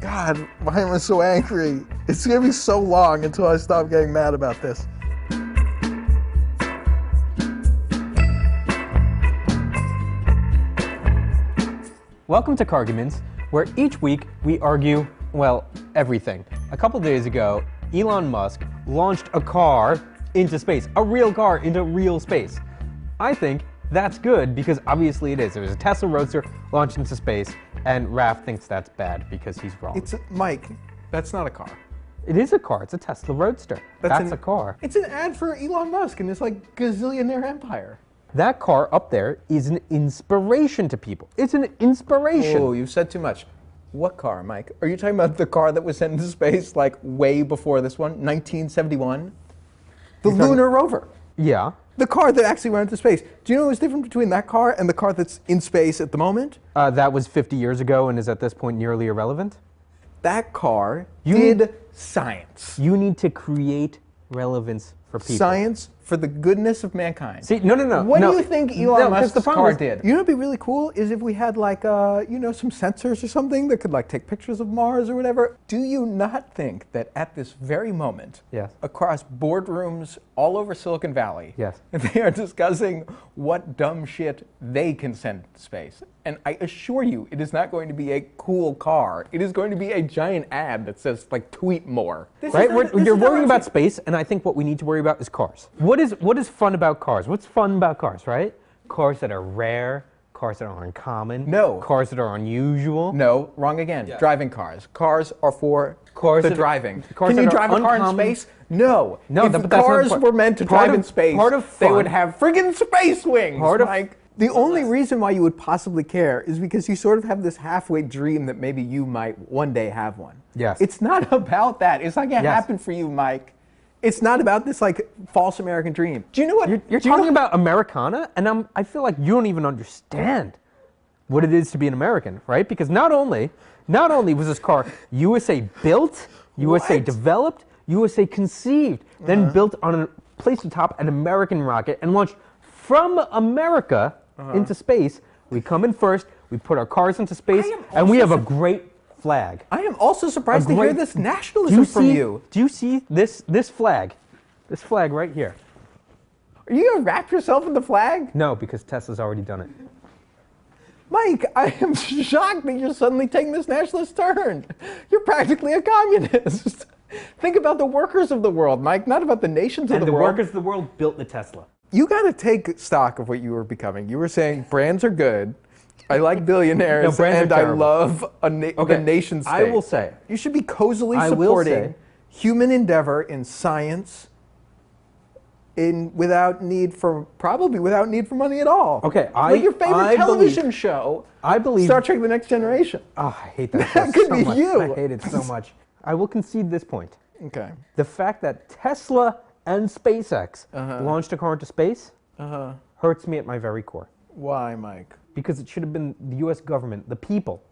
God, why am I so angry? It's gonna be so long until I stop getting mad about this. Welcome to Carguments, where each week we argue, well, everything. A couple days ago, Elon Musk launched a car into space, a real car into real space. I think that's good because obviously it is. There's a Tesla Roadster launched into space, and Raph thinks that's bad because he's wrong. Mike, that's not a car. It is a car. It's a Tesla Roadster. That's a car. It's an ad for Elon Musk and his like gazillionaire empire. That car up there is an inspiration to people. It's an inspiration. Oh, you said too much. What car, Mike? Are you talking about the car that was sent into space like way before this one, 1971? The lunar rover. Yeah. The car that actually went into space. Do you know what's different between that car and the car that's in space at the moment? That was 50 years ago and is at this point nearly irrelevant. That car did science. You need to create relevance for people. Science for the goodness of mankind. See, no. What do you think Elon Musk's car did? You know what'd be really cool is if we had like, some sensors or something that could like take pictures of Mars or whatever. Do you not think that at this very moment, Yes. across boardrooms all over Silicon Valley, Yes. they are discussing what dumb shit they can send to space? And I assure you, it is not going to be a cool car. It is going to be a giant ad that says, like, tweet more. Right? You're worrying about space, and I think what we need to worry about is cars. What is fun about cars? What's fun about cars, right? Cars that are rare, cars that are uncommon. No. Cars that are unusual. No, wrong again. Yeah. Driving cars. Cars are for Cars the that- driving. cars Can that you are drive a car in uncommon. space? No. No, if but that's not cars part- were meant to part drive of- in space, part of they fun- would have friggin' space wings, Part of- Mike. The only reason why you would possibly care is because you sort of have this halfway dream that maybe you might one day have one. Yes. It's not about that. It's not going to Yes. happen for you, Mike. It's not about this like false American dream. Do you know what? You're do you know talking about Americana, and I feel like you don't even understand what it is to be an American, right? Because not only was this car USA built, USA What? developed, USA conceived, then built on placed atop an American rocket and launched from America into space. We come in first, we put our cars into space, I am and we have also a great flag. I am also surprised to hear great- this nationalism from you. Do you see this flag? This flag right here. Are you going to wrap yourself in the flag? No, because Tesla's already done it. Mike, I am shocked that you're suddenly taking this nationalist turn. You're practically a communist. Think about the workers of the world, Mike, not about the nations And of the the world. workers of the world built the Tesla. You got to take stock of what you were becoming. You were saying brands are good. I like billionaires, No, brands are and I terrible. love the nation state. I will say. You should be cozily I will supporting say- human endeavor in science probably without need for money at all. Okay, like your favorite I television believe- show, I believe. Star Trek The Next Generation. Oh, I hate that. That show could so be much. you. I hate it so much. I will concede this point. Okay. The fact that Tesla and SpaceX launched a car into space hurts me at my very core. Why, Mike? Because it should have been the U.S. government, the people,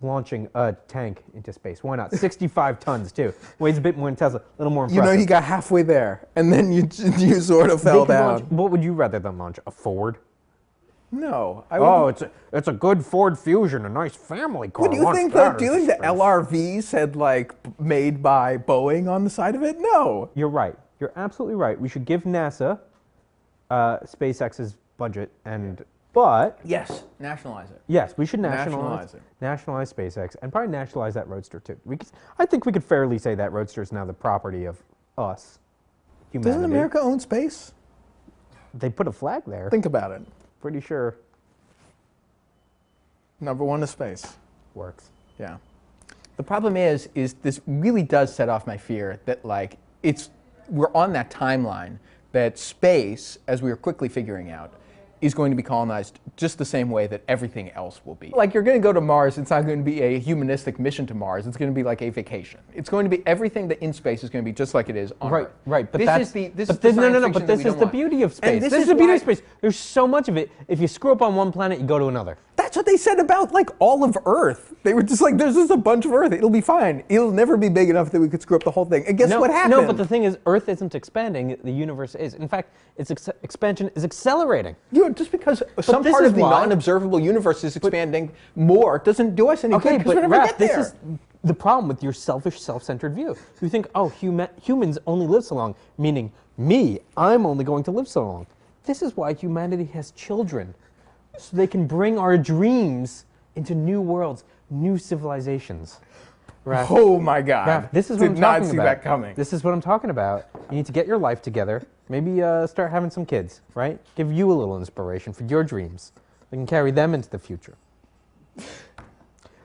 launching a tank into space. Why not? 65 tons, too. Weighs a bit more than Tesla. A little more You impressive. know, he got halfway there, and then you sort of They fell could down. launch- what would you rather than launch? A Ford? No. It's a good Ford Fusion, a nice family car. What do you think? Do you think the LRV said like made by Boeing on the side of it? No. You're right. You're absolutely right. We should give NASA SpaceX's budget, but Yes, nationalize it. yes, we should Nationalize it. nationalize SpaceX, and probably nationalize that Roadster too. I think we could fairly say that Roadster is now the property of us, humanity. Doesn't America own space? They put a flag there. Think about it. Pretty sure Number one is space. works. Yeah. The problem is this really does set off my fear that like we're on that timeline that space, as we are quickly figuring out, is going to be colonized just the same way that everything else will be. Like you're going to go to Mars, it's not going to be a humanistic mission to Mars, it's going to be like a vacation. It's going to be everything that in space is going to be just like it is on Earth. Right. But this that's is the but science this fiction that we is don't the want. beauty of space. And This this is the is beauty why- of space. There's so much of it. If you screw up on one planet, you go to another. That's what they said about like all of Earth. They were just like, there's just a bunch of Earth. It'll be fine. It'll never be big enough that we could screw up the whole thing. And guess what happened? No, but the thing is, Earth isn't expanding. The universe is. In fact, its expansion is accelerating. Just because some this part is of the why- non-observable universe is expanding more doesn't do us any good because we'll never Raph, get there. the problem with your selfish, self-centered view. You think, oh, humans only live so long, meaning me, I'm only going to live so long. This is why humanity has children, so they can bring our dreams into new worlds, new civilizations. Raph, Oh my God! Raph, this is what I'm Did not talking see about. that coming. This is what I'm talking about. You need to get your life together. Maybe start having some kids, right? Give you a little inspiration for your dreams. We can carry them into the future.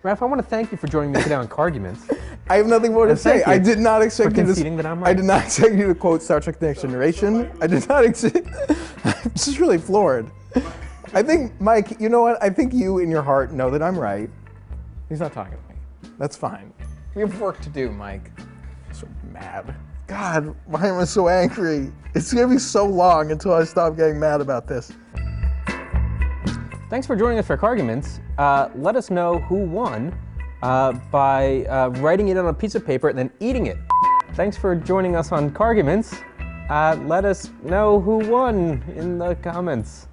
Raph, I want to thank you for joining me today on Carguments. I have nothing more to And say. thank you I did not expect for you to. conceding that I'm right. I did not expect you to quote Star Trek: The Next Generation. I did not expect. I'm just really floored. I think, Mike. You know what? I think you, in your heart, know that I'm right. He's not talking to me. That's fine. We have work to do, Mike. I'm so mad. God, why am I so angry? It's gonna be so long until I stop getting mad about this. Thanks for joining us for Carguments. Let us know who won by writing it on a piece of paper and then eating it. Thanks for joining us on Carguments. Let us know who won in the comments.